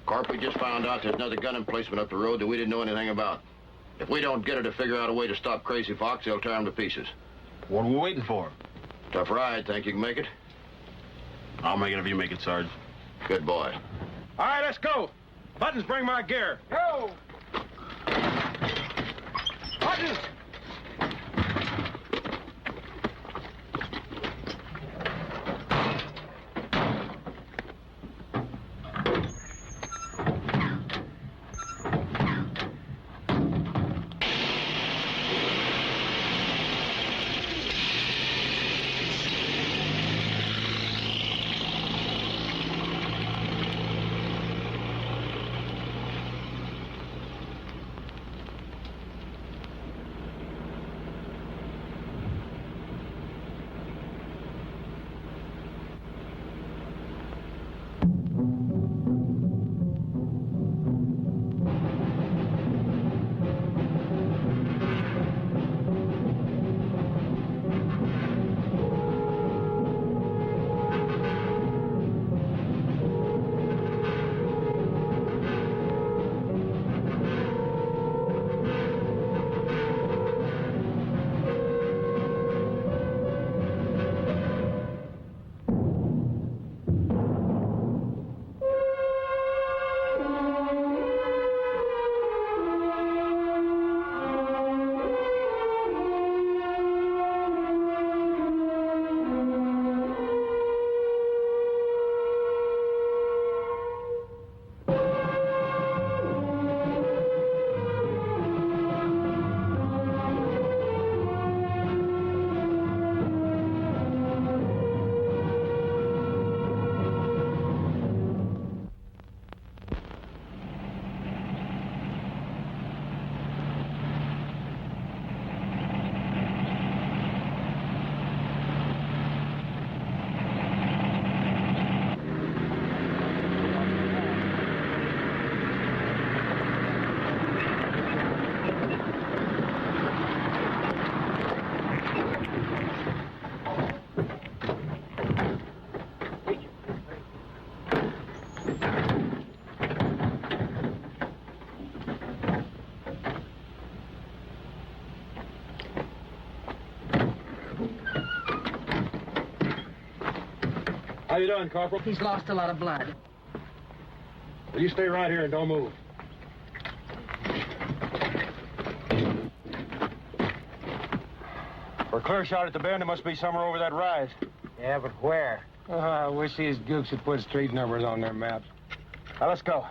Corp, we just found out there's another gun emplacement up the road that we didn't know anything about. If we don't get her to figure out a way to stop Crazy Fox, they'll tear him to pieces. What are we waiting for? Tough ride. Think you can make it? I'll make it if you make it, Sarge. Good boy. All right, let's go. Buttons, bring my gear. Go! Buttons! How you doing, Corporal? He's lost a lot of blood. Well, you stay right here and don't move. We're clear shot at the bend. It must be somewhere over that rise. Yeah, but where? I wish these gooks had put street numbers on their maps. Now, let's go.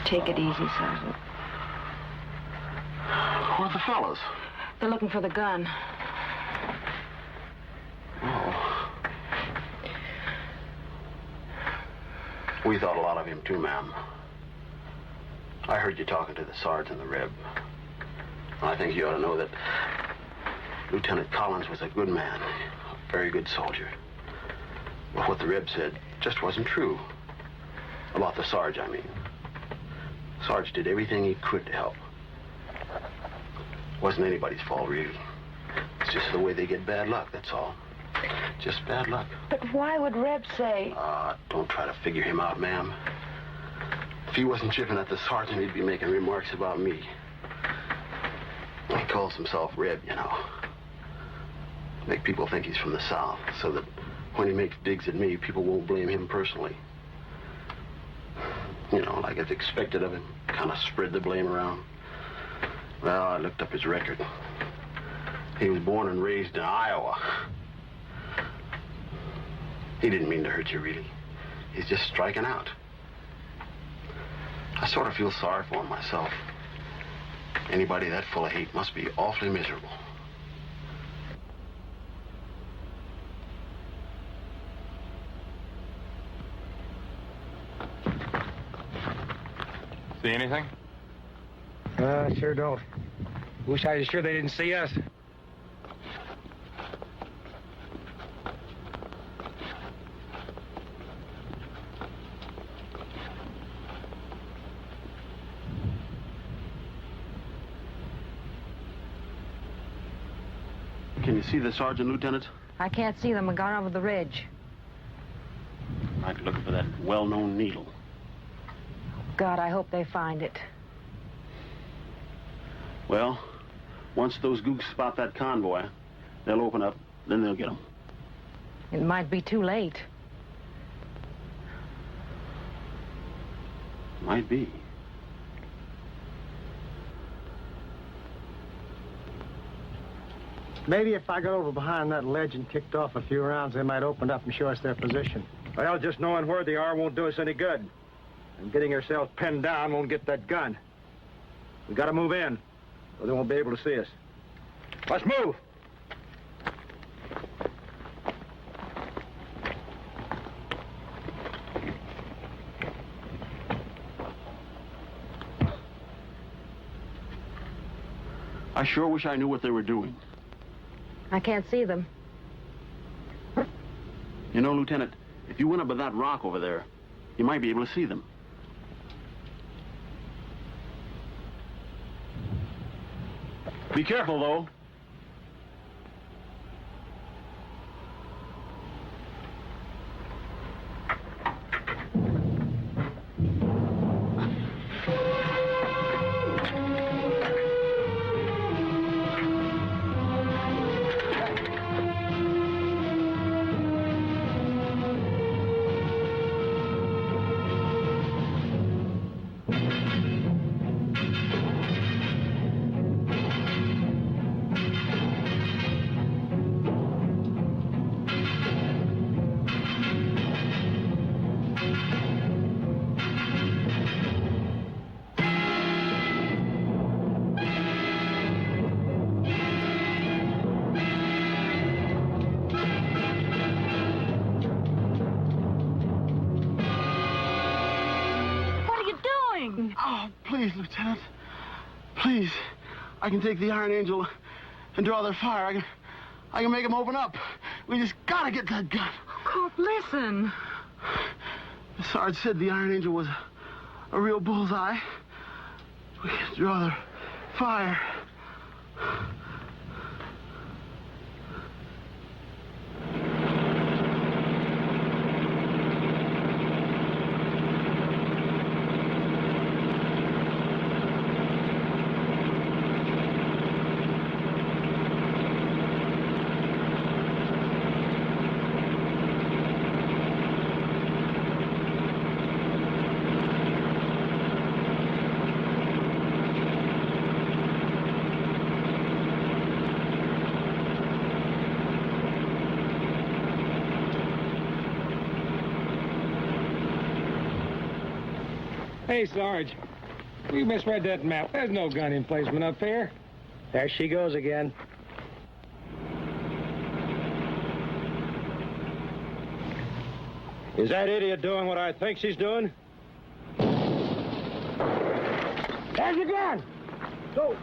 Take it easy, Sergeant. Who are the fellas? They're looking for the gun. Oh. We thought a lot of him, too, ma'am. I heard you talking to the Sarge in the rib. I think you ought to know that Lieutenant Collins was a good man, a very good soldier. But what the rib said just wasn't true. About the Sarge, I mean. Sarge did everything he could to help. Wasn't anybody's fault, really. It's just the way they get bad luck, that's all. Just bad luck. But why would Reb say... Don't try to figure him out, ma'am. If he wasn't chipping at the sergeant, he'd be making remarks about me. He calls himself Reb, you know. Make people think he's from the South, so that when he makes digs at me, people won't blame him personally. You know, like it's expected of him. Kind of spread the blame around. Well, I looked up his record. He was born and raised in Iowa. He didn't mean to hurt you, really. He's just striking out. I sort of feel sorry for him myself. Anybody that full of hate must be awfully miserable. See anything? Sure don't. Wish I was sure they didn't see us. Can you see the sergeant, Lieutenant? I can't see them. They're gone over the ridge. Might be looking for that well-known needle. God, I hope they find it. Well, once those gooks spot that convoy, they'll open up, then they'll get them. It might be too late. Might be. Maybe if I got over behind that ledge and kicked off a few rounds, they might open up and show us their position. Well, just knowing where they are won't do us any good. And getting ourselves pinned down won't get that gun. We gotta move in, or they won't be able to see us. Let's move! I sure wish I knew what they were doing. I can't see them. You know, Lieutenant, if you went up by that rock over there, you might be able to see them. Be careful, though. Oh, please, Lieutenant. Please. I can take the Iron Angel and draw their fire. I can make them open up. We just gotta get that gun. Corp, listen. The Sarge said the Iron Angel was a real bullseye. We can draw their fire. Hey, Sarge. You misread that map. There's no gun emplacement up here. There she goes again. Is that idiot doing what I think she's doing? There's your gun! Go!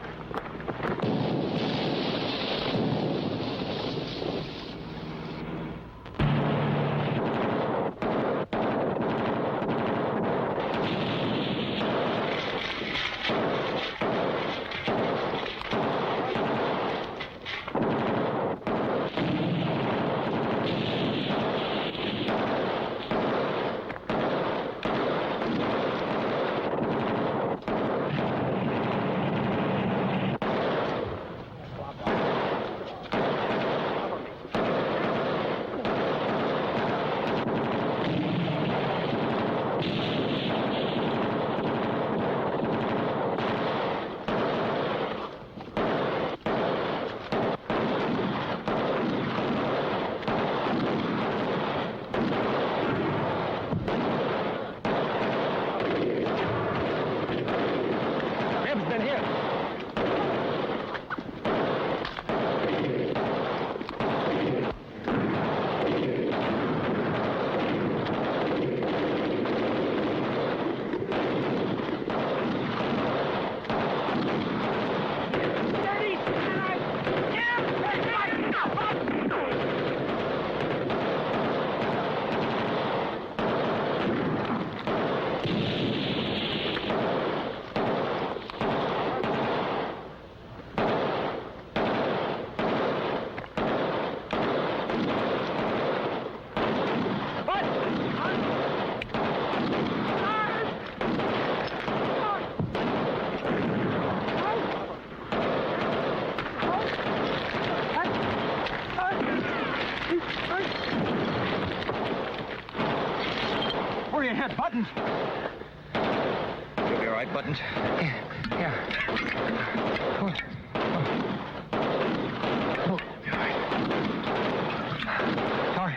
Where are your head, Buttons? You'll be all right, Buttons? Yeah. Sorry.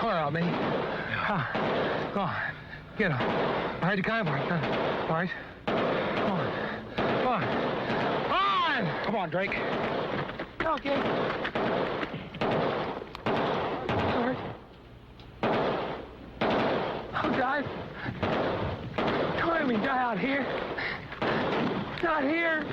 All right, me. Go on. Get up. I heard the convoy. All right. Come on. Come on. On! Come on, Drake. Okay. Sorry. Oh, guys. Don't let me die out here. Not here.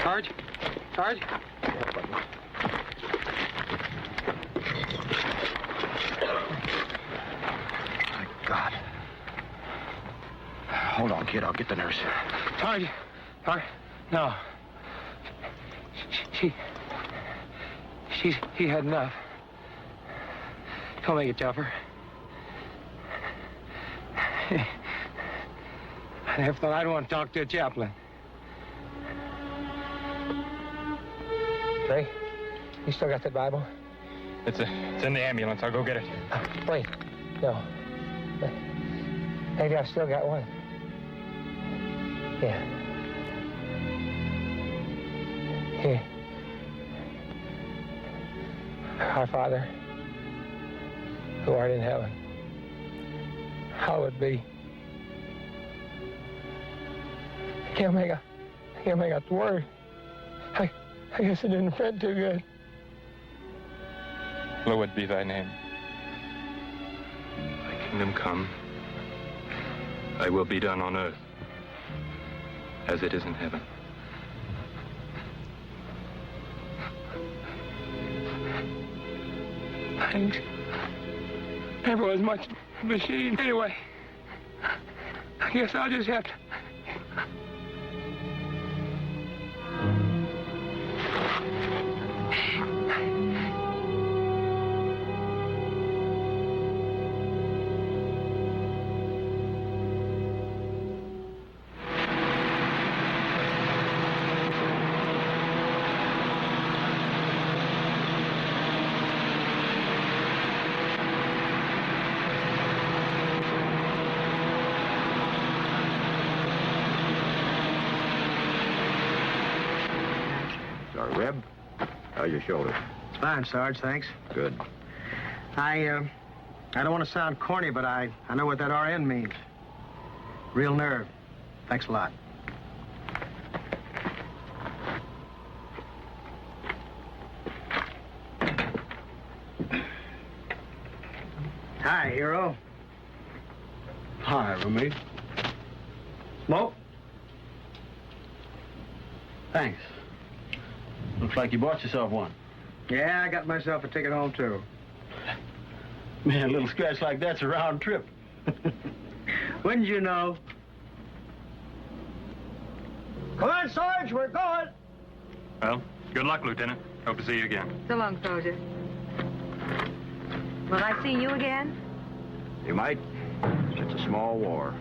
Sarge? Sarge? My God. Hold on, kid. I'll get the nurse. Sarge. Sarge. No. He had enough. Don't make it tougher. I never thought I'd want to talk to a chaplain. Ray, you still got that Bible? It's in the ambulance. I'll go get it. Wait. No. Maybe I still got one. Yeah. Here. Our Father, who art in heaven, hallowed be. I can't make out the word. I guess it didn't print too good. Hallowed be thy name. Thy kingdom come. Thy will be done on earth as it is in heaven. Thanks. Never was much machine. Anyway, I guess I'll just have to... Your rib? How's your shoulder? It's fine, Sarge, thanks. Good. I don't want to sound corny, but I know what that RN means. Real nerve. Thanks a lot. Hi, Hero. Hi, roommate. Smoke? Thanks. Looks like you bought yourself one. Yeah, I got myself a ticket home, too. Man, a little scratch like that's a round trip. Wouldn't you know? Come on, Sarge, we're going. Well, good luck, Lieutenant. Hope to see you again. So long, soldier. Will I see you again? You might. It's a small war.